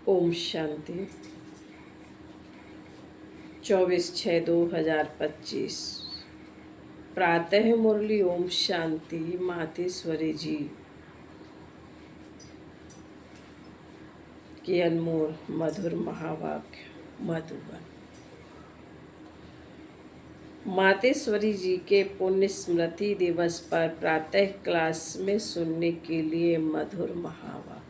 ओम शांति। 24/6/2025 प्रातः मुरली। ओम शांति। मातेश्वरी जी के अनमोल मधुर महावाक्य मधुबन। मातेश्वरी जी के पुण्य स्मृति दिवस पर प्रातः क्लास में सुनने के लिए मधुर महावाक्य।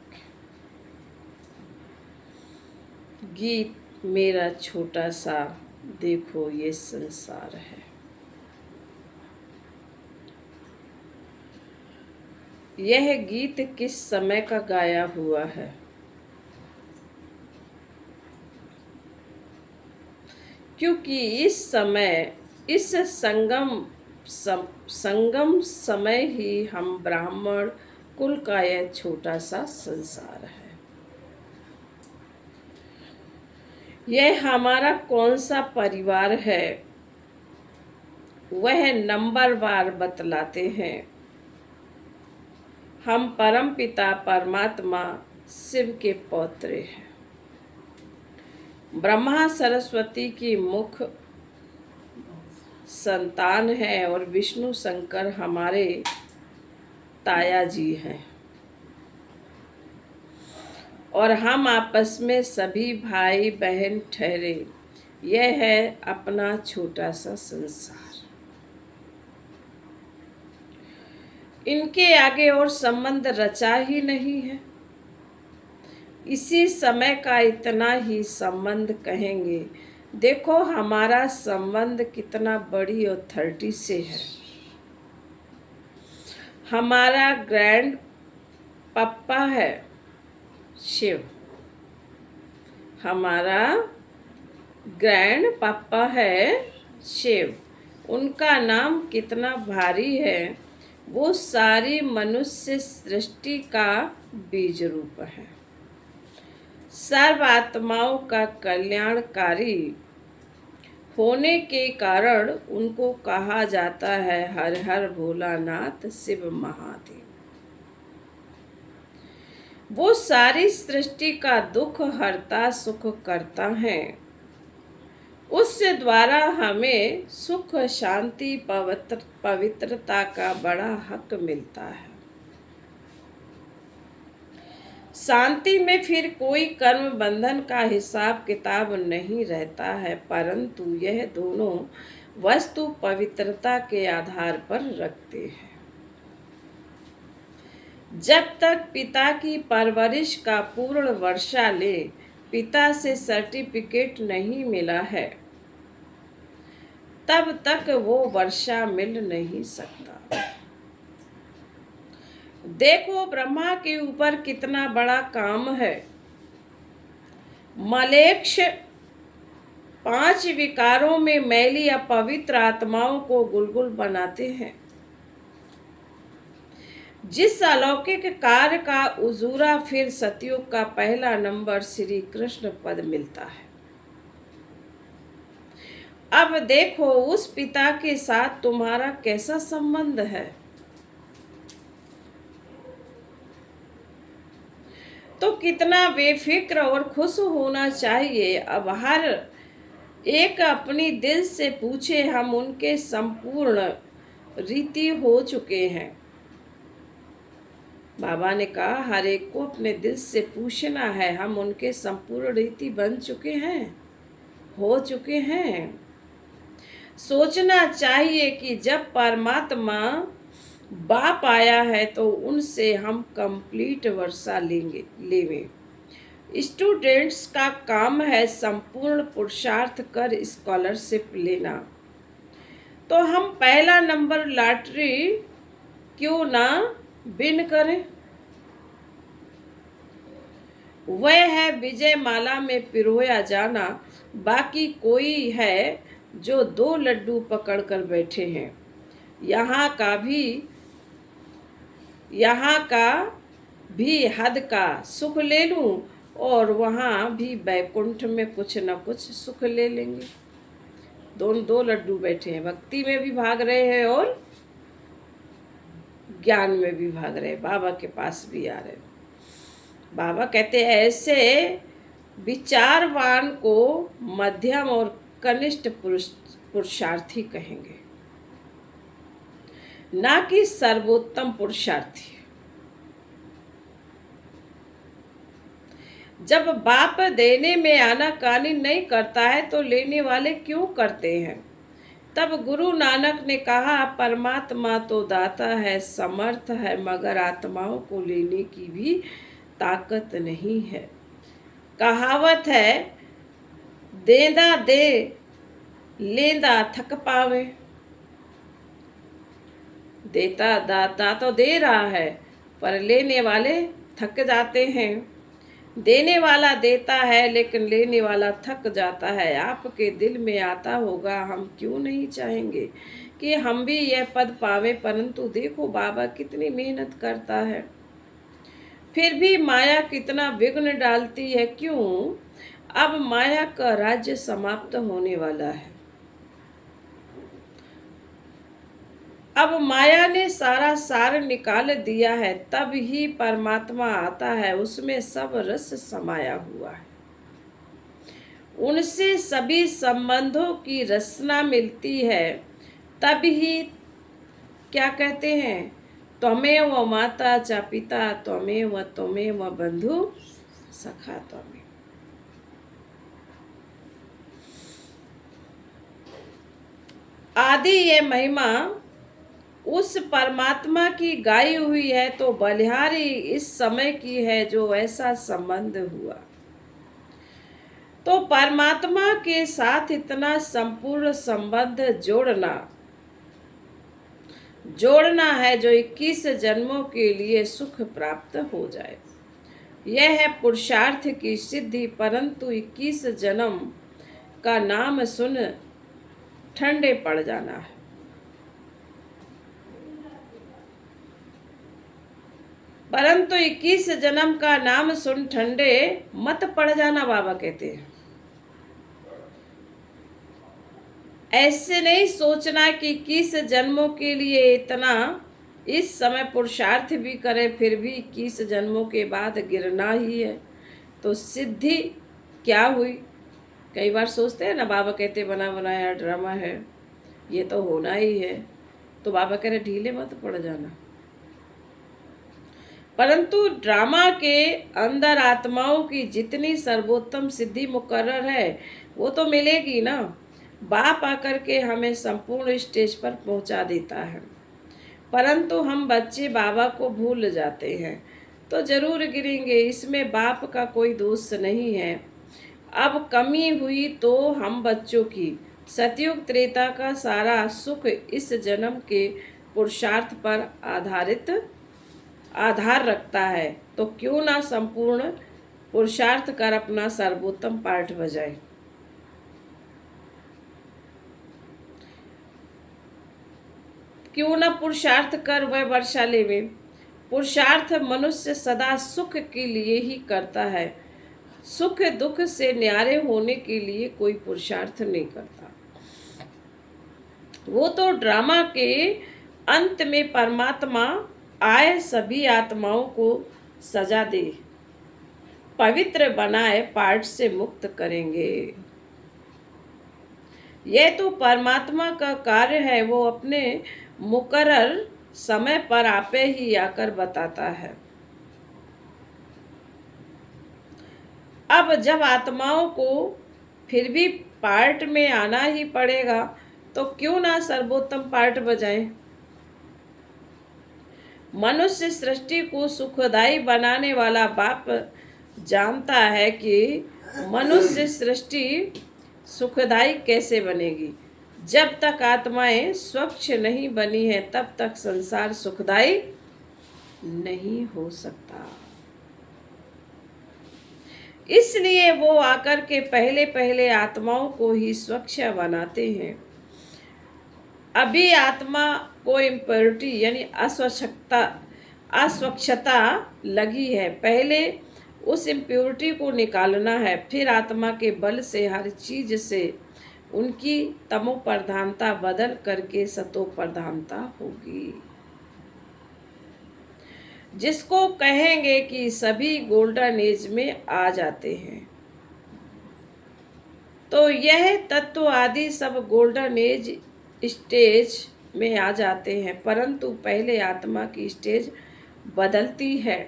गीत मेरा छोटा सा देखो ये संसार है। यह गीत किस समय का गाया हुआ है? क्योंकि इस समय, इस संगम समय ही हम ब्राह्मण कुल का यह छोटा सा संसार है। यह हमारा कौन सा परिवार है, वह नंबरवार बतलाते हैं। हम परम पिता परमात्मा शिव के पौत्रे हैं। ब्रह्मा सरस्वती की मुख संतान है और विष्णु शंकर हमारे ताया जी हैं, और हम आपस में सभी भाई बहन ठहरे। यह है अपना छोटा सा संसार। इनके आगे और संबंध रचा ही नहीं है। इसी समय का इतना ही संबंध कहेंगे। देखो हमारा संबंध कितना बड़ी ऑथोरिटी से है। हमारा ग्रैंड पप्पा है शिव। हमारा ग्रैंड पापा है शिव। उनका नाम कितना भारी है। वो सारी मनुष्य सृष्टि का बीज रूप है। सर्व आत्माओं का कल्याणकारी होने के कारण उनको कहा जाता है हर हर भोलानाथ शिव महादेव। वो सारी सृष्टि का दुख हरता सुख करता है। उससे द्वारा हमें सुख शांति पवित्रता का बड़ा हक मिलता है। शांति में फिर कोई कर्म बंधन का हिसाब किताब नहीं रहता है, परंतु यह दोनों वस्तु पवित्रता के आधार पर रखते हैं। जब तक पिता की परवरिश का पूर्ण वर्षा ले पिता से सर्टिफिकेट नहीं मिला है, तब तक वो वर्षा मिल नहीं सकता। देखो ब्रह्मा के ऊपर कितना बड़ा काम है। मलेच्छ 5 विकारों में मैली अपवित्र आत्माओं को गुलगुल बनाते हैं। जिस अलौकिक कार्य का उजूरा फिर सतयुग का पहला नंबर श्री कृष्ण पद मिलता है। अब देखो उस पिता के साथ तुम्हारा कैसा संबंध है। तो कितना बेफिक्र और खुश होना चाहिए। अब हर एक अपनी दिल से पूछे, हम उनके संपूर्ण रीति हो चुके हैं। बाबा ने कहा हर एक को अपने दिल से पूछना है, हम उनके संपूर्ण रीति बन चुके हैं, हो चुके हैं। सोचना चाहिए कि जब परमात्मा बाप आया है तो उनसे हम कंप्लीट वर्षा लेंगे। स्टूडेंट्स का काम है संपूर्ण पुरुषार्थ कर स्कॉलरशिप लेना। तो हम पहला नंबर लॉटरी क्यों ना विन करें। वह है विजय माला में पिरोया जाना। बाकी कोई है जो 2 लड्डू पकड़ कर बैठे हैं। यहाँ का भी हद का सुख ले लूं और वहाँ भी बैकुंठ में कुछ न कुछ सुख ले लेंगे। 2 लड्डू बैठे हैं, भक्ति में भी भाग रहे हैं और ज्ञान में भी भाग रहे, बाबा के पास भी आ रहे। बाबा कहते हैं ऐसे विचारवान को मध्यम और कनिष्ठ पुरुषार्थी कहेंगे, ना कि सर्वोत्तम पुरुषार्थी। जब बाप देने में आनाकानी नहीं करता है तो लेने वाले क्यों करते हैं? तब गुरु नानक ने कहा, परमात्मा तो दाता है, समर्थ है, मगर आत्माओं को लेने की भी ताकत नहीं है। कहावत है, देंदा दे, लेंदा थक पावे। देता दाता तो दे रहा है, पर लेने वाले थक जाते हैं। देने वाला देता है, लेकिन लेने वाला थक जाता है। आपके दिल में आता होगा, हम क्यों नहीं चाहेंगे कि हम भी यह पद पावे, परंतु देखो बाबा कितनी मेहनत करता है, फिर भी माया कितना विघ्न डालती है। क्यों? अब माया का राज्य समाप्त होने वाला है। अब माया ने सारा सार निकाल दिया है, तब ही परमात्मा आता है, उसमें सब रस समाया हुआ है। उनसे सभी संबंधों की रचना मिलती है, तब ही क्या कहते हैं, त्वमेव माता च पिता त्वमेव बंधु सखा त्वमेव। आदि ये महिमा उस परमात्मा की गाई हुई है, तो बलिहारी इस समय की है जो ऐसा संबंध हुआ। तो परमात्मा के साथ इतना संपूर्ण संबंध जोड़ना है जो 21 जन्मों के लिए सुख प्राप्त हो जाए। यह है पुरुषार्थ की सिद्धि। परंतु 21 जन्म का नाम सुन ठंडे पड़ जाना है। परंतु 21 जन्म का नाम सुन ठंडे मत पड़ जाना, बाबा कहते हैं। ऐसे नहीं सोचना कि 21 जन्मों के लिए इतना इस समय पुरुषार्थ भी करे, फिर भी 21 जन्मों के बाद गिरना ही है, तो सिद्धि क्या हुई? कई बार सोचते हैं ना, बाबा कहते बना बनाया ड्रामा है, ये तो होना ही है। तो बाबा कह रहे ढीले मत पड़ जाना। परंतु ड्रामा के अंदर आत्माओं की जितनी सर्वोत्तम सिद्धि मुकर्रर है, वो तो मिलेगी ना। बाप आकर के हमें संपूर्ण स्टेज पर पहुंचा देता है, परंतु हम बच्चे बाबा को भूल जाते हैं, तो जरूर गिरेंगे। इसमें बाप का कोई दोष नहीं है। अब कमी हुई तो हम बच्चों की। सतयुग त्रेता का सारा सुख इस जन्म के पुरुषार्थ पर आधार रखता है, तो क्यों ना संपूर्ण पुरुषार्थ कर अपना सर्वोत्तम पाठ बजाए। क्यों ना पुरुषार्थ कर वह वर्षा लेवे। पुरुषार्थ मनुष्य सदा सुख के लिए ही करता है, सुख दुख से न्यारे होने के लिए कोई पुरुषार्थ नहीं करता। वो तो ड्रामा के अंत में परमात्मा आए, सभी आत्माओं को सजा दे, पवित्र बनाए, पाठ से मुक्त करेंगे। यह तो परमात्मा का कार्य है, वो अपने मुकर्रर समय पर आपे ही आकर बताता है। अब जब आत्माओं को फिर भी पार्ट में आना ही पड़ेगा, तो क्यों ना सर्वोत्तम पार्ट बजाएं। मनुष्य सृष्टि को सुखदायी बनाने वाला बाप जानता है कि मनुष्य सृष्टि सुखदायी कैसे बनेगी। जब तक आत्माएं स्वच्छ नहीं बनी है, तब तक संसार सुखदायी नहीं हो सकता। इसलिए वो आकर के पहले पहले आत्माओं को ही स्वच्छ बनाते हैं। अभी आत्मा को इम्प्योरिटी यानी अस्वच्छता लगी है, पहले उस इम्प्योरिटी को निकालना है, फिर आत्मा के बल से हर चीज से उनकी तमो प्रधानता बदल करके सतो प्रधानता होगी, जिसको कहेंगे कि सभी गोल्डन एज में आ जाते हैं। तो यह तत्व आदि सब गोल्डन एज स्टेज में आ जाते हैं, परंतु पहले आत्मा की स्टेज बदलती है।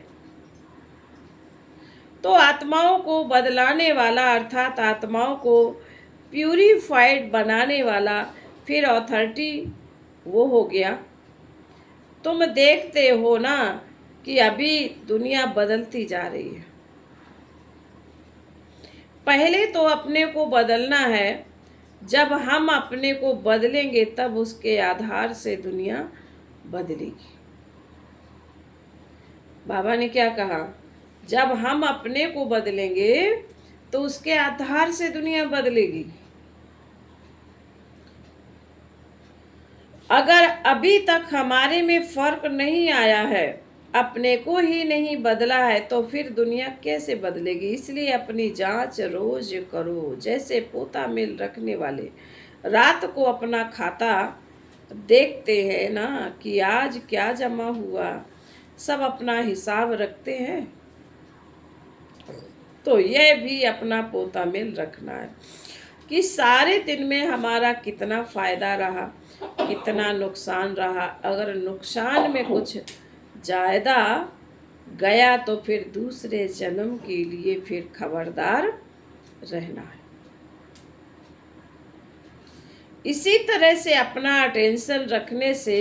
तो आत्माओं को बदलाने वाला अर्थात आत्माओं को प्यूरिफाइड बनाने वाला फिर अथॉरिटी वो हो गया। तुम देखते हो ना कि अभी दुनिया बदलती जा रही है। पहले तो अपने को बदलना है, जब हम अपने को बदलेंगे तब उसके आधार से दुनिया बदलेगी। बाबा ने क्या कहा, जब हम अपने को बदलेंगे तो उसके आधार से दुनिया बदलेगी। अगर अभी तक हमारे में फर्क नहीं आया है, अपने को ही नहीं बदला है, तो फिर दुनिया कैसे बदलेगी। इसलिए अपनी जांच रोज करो। जैसे पोता मेल रखने वाले रात को अपना खाता देखते हैं ना कि आज क्या जमा हुआ, सब अपना हिसाब रखते हैं, तो यह भी अपना पोता मेल रखना है कि सारे दिन में हमारा कितना फायदा रहा, कितना नुकसान रहा। अगर नुकसान में कुछ ज़्यादा गया तो फिर दूसरे जन्म के लिए फिर खबरदार रहना है। इसी तरह से अपना अटेंशन रखने से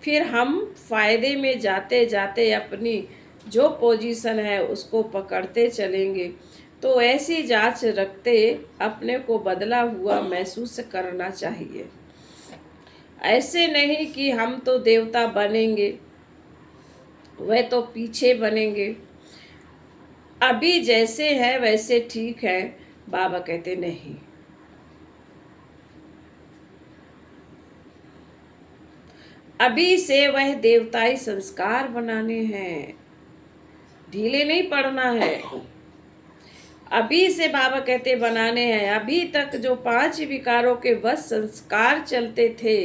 फिर हम फायदे में जाते जाते अपनी जो पोजीशन है उसको पकड़ते चलेंगे। तो ऐसी जांच रखते अपने को बदला हुआ महसूस करना चाहिए। ऐसे नहीं कि हम तो देवता बनेंगे, वह तो पीछे बनेंगे, अभी जैसे है वैसे ठीक है। बाबा कहते नहीं, अभी से वह देवताई संस्कार बनाने हैं, ढीले नहीं पड़ना है। अभी से बाबा कहते बनाने हैं। अभी तक जो 5 विकारों के बस संस्कार चलते थे,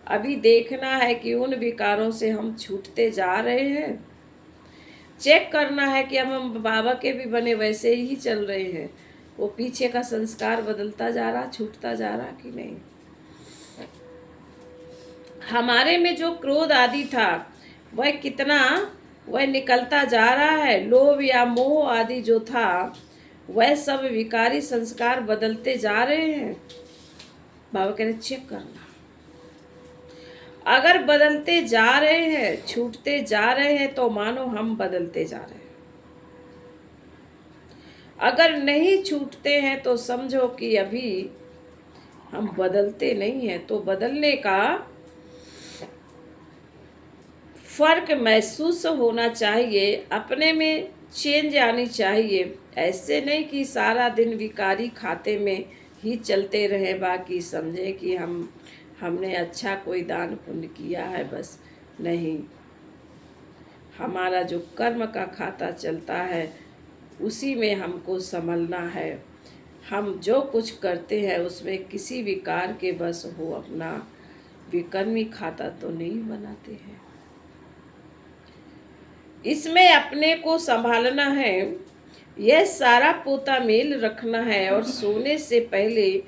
अभी देखना है कि उन विकारों से हम छूटते जा रहे हैं। चेक करना है कि हम बाबा के भी बने वैसे ही चल रहे हैं, वो पीछे का संस्कार बदलता जा रहा, छूटता जा रहा कि नहीं। हमारे में जो क्रोध आदि था वह निकलता जा रहा है। लोभ या मोह आदि जो था वह सब विकारी संस्कार बदलते जा रहे हैं। बाबा कह रहे चेक करना, अगर बदलते जा रहे हैं, छूटते जा रहे हैं, तो मानो हम बदलते जा रहे हैं। अगर नहीं छूटते हैं तो समझो कि अभी हम बदलते नहीं हैं। तो बदलने का फर्क महसूस होना चाहिए, अपने में चेंज आनी चाहिए। ऐसे नहीं कि सारा दिन विकारी खाते में ही चलते रहे, बाकी समझे कि हमने अच्छा कोई दान पुण्य किया है, बस नहीं। हमारा जो कर्म का खाता चलता है उसी में हमको संभलना है। हम जो कुछ करते हैं उसमें किसी विकार के बस हो अपना विकर्मी खाता तो नहीं बनाते हैं। इसमें अपने को संभालना है, यह सारा पोता मेल रखना है। और सोने से पहले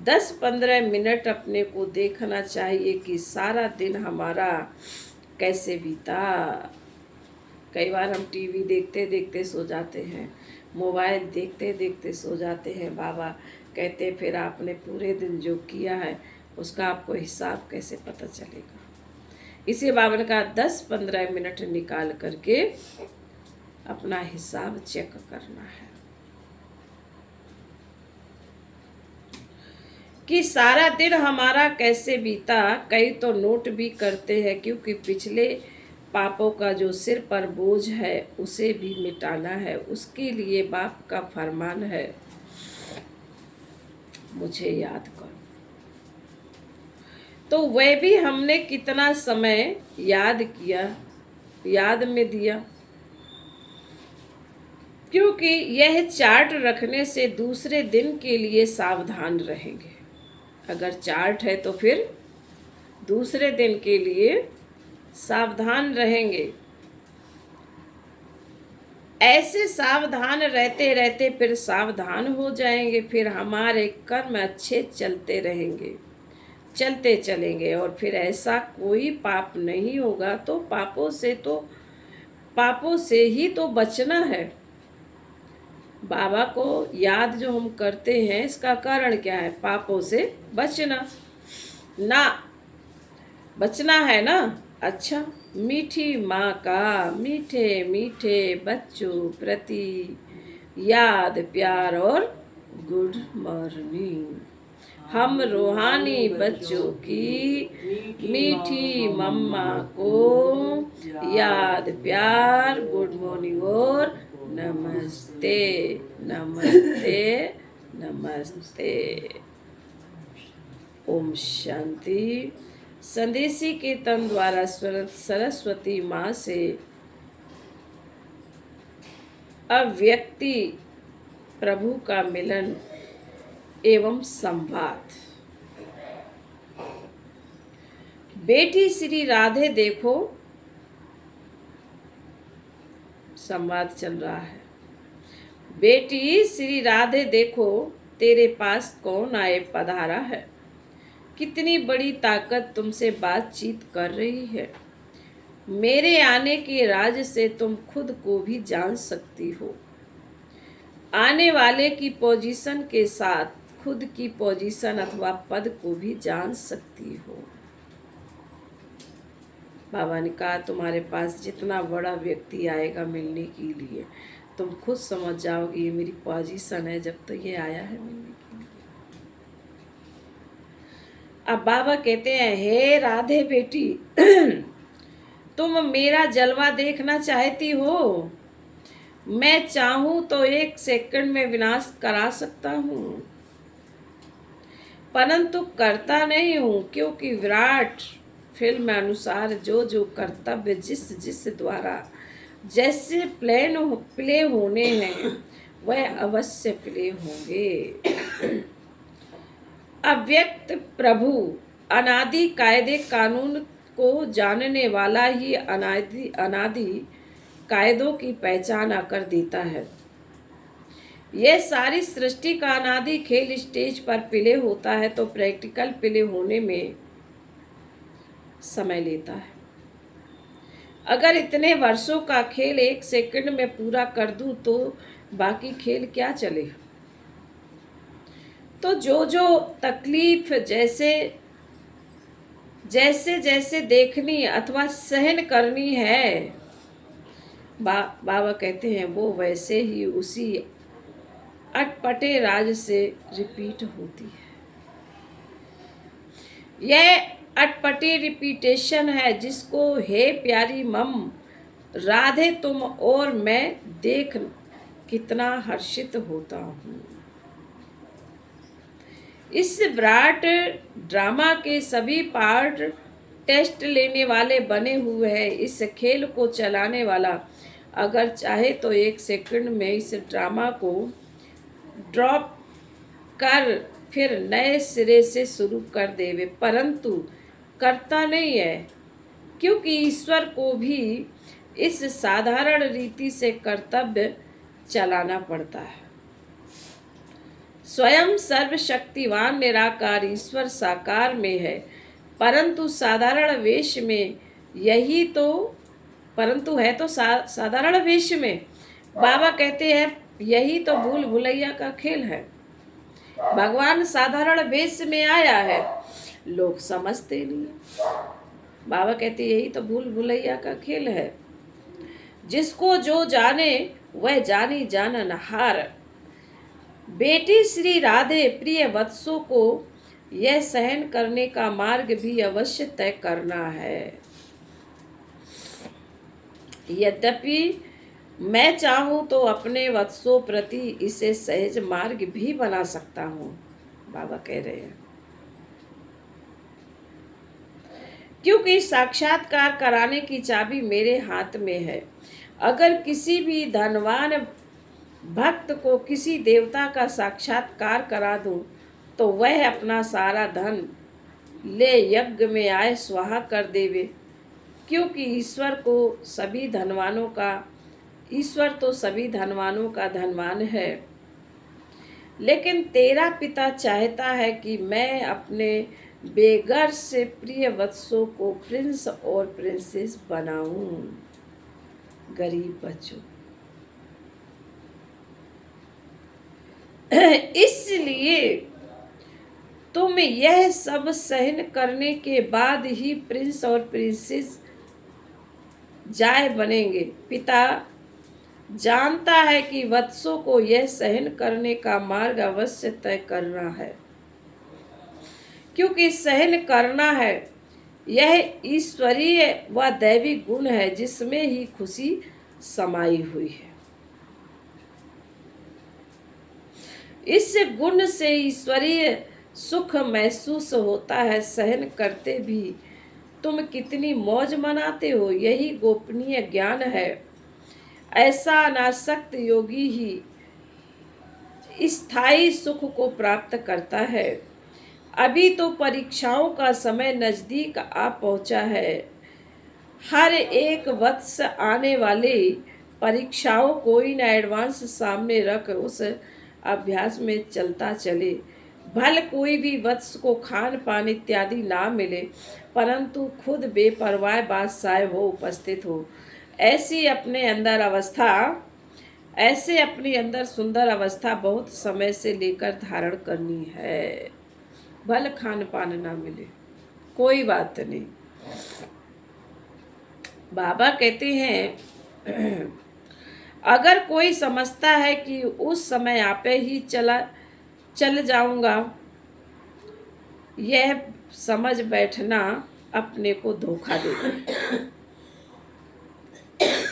10-15 मिनट अपने को देखना चाहिए कि सारा दिन हमारा कैसे बीता। कई बार हम टीवी देखते देखते सो जाते हैं, मोबाइल देखते देखते सो जाते हैं। बाबा कहते फिर आपने पूरे दिन जो किया है उसका आपको हिसाब कैसे पता चलेगा। इसी बाबा ने कहा 10-15 मिनट निकाल करके अपना हिसाब चेक करना है कि सारा दिन हमारा कैसे बीता। कई तो नोट भी करते हैं, क्योंकि पिछले पापों का जो सिर पर बोझ है उसे भी मिटाना है। उसके लिए बाप का फरमान है, मुझे याद करो। तो वह भी हमने कितना समय याद किया, याद में दिया, क्योंकि यह चार्ट रखने से दूसरे दिन के लिए सावधान रहेंगे। अगर चार्ट है तो फिर दूसरे दिन के लिए सावधान रहेंगे। ऐसे सावधान रहते रहते फिर सावधान हो जाएंगे, फिर हमारे कर्म अच्छे चलते रहेंगे, चलते चलेंगे, और फिर ऐसा कोई पाप नहीं होगा। तो पापों से ही तो बचना है। बाबा को याद जो हम करते हैं, इसका कारण क्या है? पापों से बचना ना, बचना है ना। अच्छा, मीठी माँ का मीठे मीठे बच्चों प्रति याद प्यार और गुड मॉर्निंग। हम रूहानी बच्चों की मीठी मम्मा को याद प्यार गुड मॉर्निंग और नमस्ते नमस्ते नमस्ते। ओम शांति। संदेशी के तन द्वारा सरस्वती माँ से अव्यक्ति प्रभु का मिलन एवं संवाद। बेटी श्री राधे देखो, संवाद चल रहा है। बेटी श्री राधे देखो, तेरे पास कौन आए पधारा है। कितनी बड़ी ताकत तुमसे बातचीत कर रही है। मेरे आने के राज से तुम खुद को भी जान सकती हो। आने वाले की पोजीशन के साथ खुद की पोजीशन अथवा पद को भी जान सकती हो। बाबा ने कहा, तुम्हारे पास जितना बड़ा व्यक्ति आएगा मिलने के लिए, तुम खुद समझ जाओगे ये मेरी पोजीशन है जब तो ये आया है मिलने के लिए। अब बाबा कहते हैं, हे राधे बेटी, तुम मेरा जलवा देखना चाहती हो। मैं चाहूं तो 1 सेकंड में विनाश करा सकता हूं, परंतु करता नहीं हूं, क्योंकि विराट फिल्म अनुसार जो जो कर्तव्य जिस द्वारा जैसे प्ले होने हैं वह अवश्य प्ले होंगे। अव्यक्त प्रभु अनादि कायदे कानून को जानने वाला ही अनादि कायदों की पहचान आकर देता है। यह सारी सृष्टि का अनादि खेल स्टेज पर प्ले होता है तो प्रैक्टिकल प्ले होने में समय लेता है। अगर इतने वर्षों का खेल 1 सेकंड में पूरा कर दूं तो बाकी खेल क्या चले। तो जो तकलीफ जैसे देखनी अथवा सहन करनी है, बाबा कहते हैं वो वैसे ही उसी अटपटे राज से रिपीट होती है। यह अटपटी रिपीटेशन है जिसको हे प्यारी मम राधे तुम और मैं देख कितना हर्षित होता हूँ। इस विराट ड्रामा के सभी पार्ट टेस्ट लेने वाले बने हुए हैं। इस खेल को चलाने वाला अगर चाहे तो 1 सेकंड में इस ड्रामा को ड्रॉप कर फिर नए सिरे से शुरू कर देवे, परंतु करता नहीं है, क्योंकि ईश्वर को भी इस साधारण रीति से कर्तव्य चलाना पड़ता है। स्वयं सर्वशक्तिवान निराकार ईश्वर साकार में है, परंतु साधारण वेश में यही तो परंतु है तो साधारण वेश में। बाबा कहते हैं यही तो भूल भुलैया का खेल है। भगवान साधारण वेश में आया है, लोग समझते नहीं। बाबा कहते यही तो भूल भुलैया का खेल है। जिसको जो जाने वह जानी जाननहार। बेटी श्री राधे प्रिय वत्सों को यह सहन करने का मार्ग भी अवश्य तय करना है। यद्यपि मैं चाहूं तो अपने वत्सों प्रति इसे सहज मार्ग भी बना सकता हूं, बाबा कह रहे हैं, क्योंकि साक्षात्कार कराने की चाबी मेरे हाथ में है। अगर किसी भी धनवान भक्त को किसी देवता का साक्षात्कार करा दूं तो वह अपना सारा धन ले यज्ञ में आए स्वाहा कर देवे, क्योंकि ईश्वर को सभी धनवानों का ईश्वर तो सभी धनवानों का धनवान है, लेकिन तेरा पिता चाहता है कि मैं अपने बेघर से प्रिय वत्सों को प्रिंस और प्रिंसेस बनाऊं। गरीब बच्चों, इसलिए तुम यह सब सहन करने के बाद ही प्रिंस और प्रिंसेस जाय बनेंगे। पिता जानता है कि वत्सों को यह सहन करने का मार्ग अवश्य तय करना है, क्योंकि सहन करना है यह ईश्वरीय व दैवी गुण है जिसमें ही खुशी समाई हुई है। इस गुण से ईश्वरीय सुख महसूस होता है। सहन करते भी तुम कितनी मौज मनाते हो, यही गोपनीय ज्ञान है। ऐसा अनासक्त योगी ही स्थायी सुख को प्राप्त करता है। अभी तो परीक्षाओं का समय नजदीक आ पहुंचा है। हर एक वत्स आने वाली परीक्षाओं को इन एडवांस सामने रख उस अभ्यास में चलता चले। भले कोई भी वत्स को खान पान इत्यादि ना मिले, परंतु खुद बेपरवाह बादशाह हो उपस्थित हो। ऐसे अपने अंदर सुंदर अवस्था बहुत समय से लेकर धारण करनी है। भले खान पान ना मिले, कोई बात नहीं। बाबा कहते हैं अगर कोई समझता है कि उस समय आपे ही चल जाऊंगा, यह समझ बैठना अपने को धोखा देना।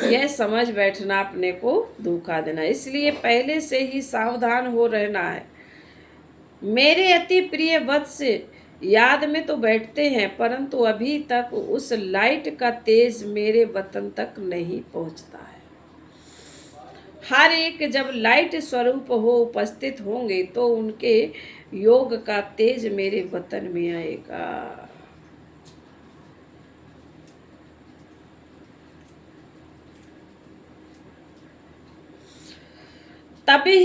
यह समझ बैठना अपने को धोखा देना। इसलिए पहले से ही सावधान हो रहना है। मेरे अति प्रिय वत्स याद में तो बैठते हैं, परंतु अभी तक उस लाइट का तेज मेरे वतन तक नहीं पहुंचता है। हर एक जब लाइट स्वरूप हो उपस्थित होंगे तो उनके योग का तेज मेरे वतन में आएगा। तभी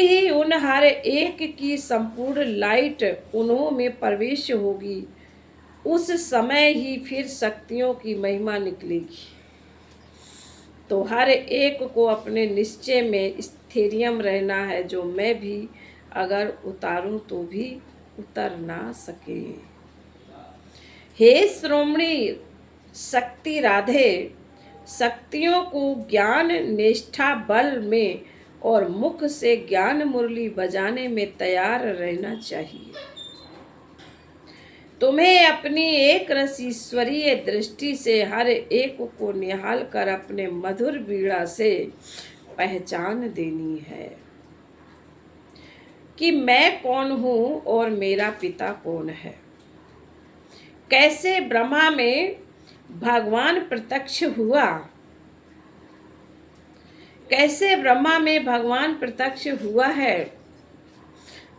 ही उन हर एक की संपूर्ण लाइट उन्हों में प्रवेश होगी। उस समय ही फिर शक्तियों की महिमा निकलेगी। तो हर एक को अपने निश्चय में स्थिरियम रहना है, जो मैं भी अगर उतारूं तो भी उतर ना सके। हे श्रोमणी शक्ति राधे, शक्तियों को ज्ञान निष्ठा बल में और मुख से ज्ञान मुरली बजाने में तैयार रहना चाहिए। तुम्हें अपनी एक रस ईश्वरीय दृष्टि से हर एक को निहाल कर अपने मधुर बीड़ा से पहचान देनी है कि मैं कौन हूं और मेरा पिता कौन है। कैसे ब्रह्मा में भगवान प्रत्यक्ष हुआ, कैसे ब्रह्मा में भगवान प्रत्यक्ष हुआ है,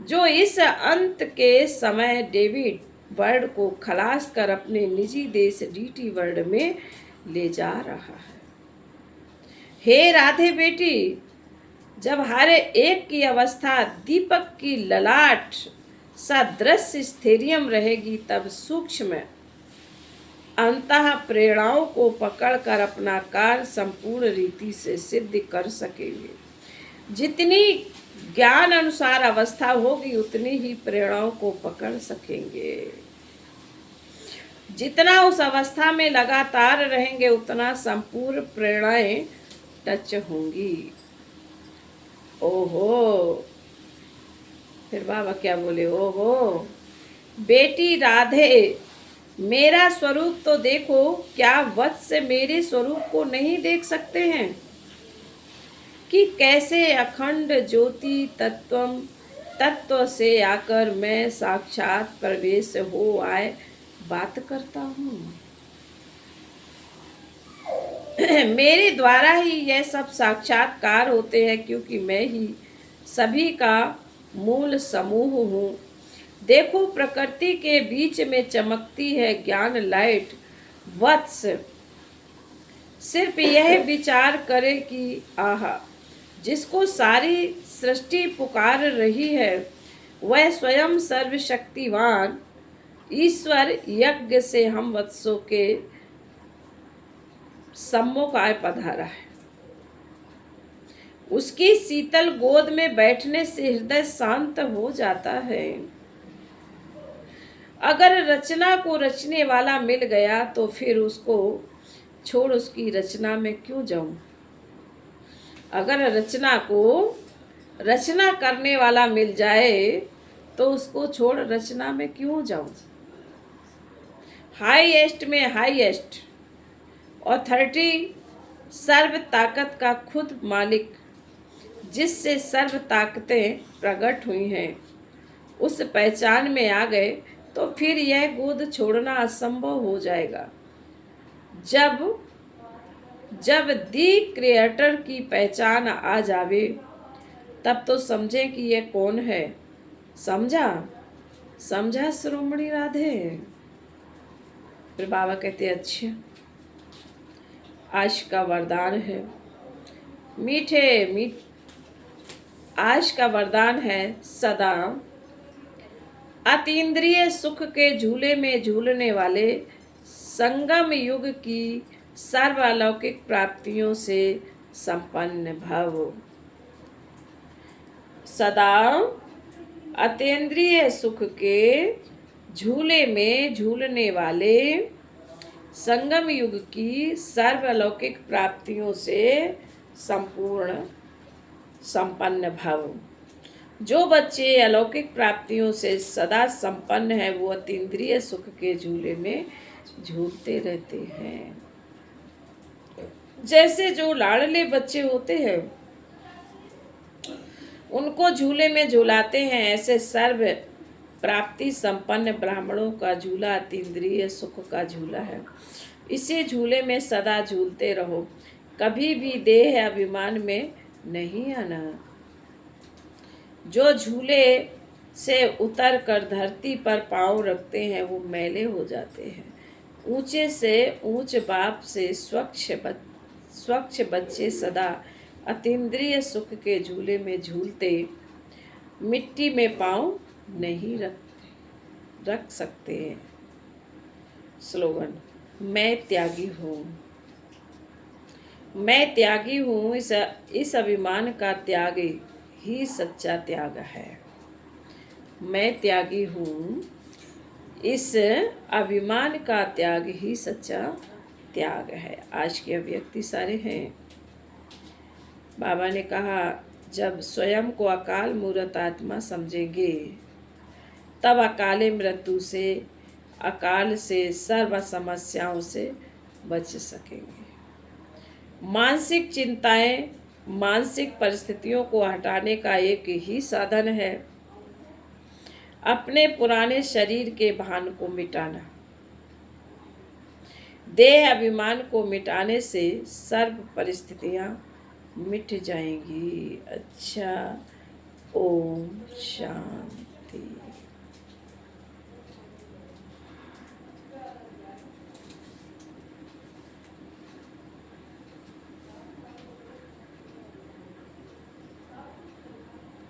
जो इस अंत के समय डेविड वर्ल्ड को खलास कर अपने निजी देश डीटी वर्ल्ड में ले जा रहा है। हे राधे बेटी, जब हर एक की अवस्था दीपक की ललाट सदृश स्थैर्यम रहेगी, तब सूक्ष्म अंतः प्रेरणाओं को पकड़कर अपना कार्य संपूर्ण रीति से सिद्ध कर सकेंगे। जितनी ज्ञान अनुसार अवस्था होगी, उतनी ही प्रेरणाओं को पकड़ सकेंगे। जितना उस अवस्था में लगातार रहेंगे, उतना संपूर्ण प्रेरणाएं टच होंगी। ओहो, फिर बाबा क्या बोले, ओहो बेटी राधे, मेरा स्वरूप तो देखो। क्या वत्स मेरे स्वरूप को नहीं देख सकते हैं कि कैसे अखंड ज्योति तत्व से आकर मैं साक्षात प्रवेश हो आए बात करता हूँ। मेरे द्वारा ही यह सब साक्षात्कार होते हैं, क्योंकि मैं ही सभी का मूल समूह हूँ। देखो, प्रकृति के बीच में चमकती है ज्ञान लाइट, वत्स, सिर्फ यह विचार करे कि आहा, जिसको सारी सृष्टि पुकार रही है वह स्वयं सर्वशक्तिवान ईश्वर यज्ञ से हम वत्सों के सम्मुख आए पधारा है। उसकी शीतल गोद में बैठने से हृदय शांत हो जाता है। अगर रचना को रचने वाला मिल गया तो फिर उसको छोड़ उसकी रचना में क्यों जाऊं? अगर रचना को रचना करने वाला मिल जाए तो उसको छोड़ रचना में क्यों जाऊं? हाईएस्ट में हाईएस्ट ऑथोरिटी, सर्व ताकत का खुद मालिक, जिससे सर्व ताकतें प्रकट हुई हैं, उस पहचान में आ गए तो फिर यह गोद छोड़ना असंभव हो जाएगा। जब दी क्रिएटर की पहचान आ जावे तब तो समझे कि यह कौन है। समझा श्रोमणी राधे। फिर बाबा कहते अच्छा, आज का वरदान है आज का वरदान है सदा अतीन्द्रिय सुख के झूले में झूलने वाले संगम युग की सर्वलौकिक प्राप्तियों से संपन्न भव। सदा अतीन्द्रिय सुख के झूले में झूलने वाले संगम युग की सर्वलौकिक प्राप्तियों से संपूर्ण संपन्न भव। जो बच्चे अलौकिक प्राप्तियों से सदा संपन्न है वो अतीन्द्रिय सुख के झूले में झूलते रहते हैं। जैसे जो लाडले बच्चे होते हैं उनको झूले में झूलाते हैं, ऐसे सर्व प्राप्ति संपन्न ब्राह्मणों का झूला अतीन्द्रिय सुख का झूला है। इसी झूले में सदा झूलते रहो, कभी भी देह अभिमान में नहीं आना। जो झूले से उतर कर धरती पर पांव रखते हैं वो मैले हो जाते हैं। ऊंचे से ऊंच बाप से स्वच्छ बच्चे सदा अतीन्द्रिय सुख के झूले में झूलते मिट्टी में पांव नहीं रख सकते। स्लोगन, मैं त्यागी हूँ। मैं त्यागी हूँ, इस अभिमान का त्याग ही सच्चा त्याग है। मैं त्यागी हूँ, इस अभिमान का त्याग ही सच्चा त्याग है। आज की अभिव्यक्ति सारे हैं। बाबा ने कहा जब स्वयं को अकाल मूर्त आत्मा समझेंगे तब अकाले मृत्यु से, अकाल से, सर्व समस्याओं से बच सकेंगे। मानसिक चिंताएं, मानसिक परिस्थितियों को हटाने का एक ही साधन है अपने पुराने शरीर के भान को मिटाना। देह अभिमान को मिटाने से सर्व परिस्थितियां मिट जाएंगी। अच्छा, ओम शांति।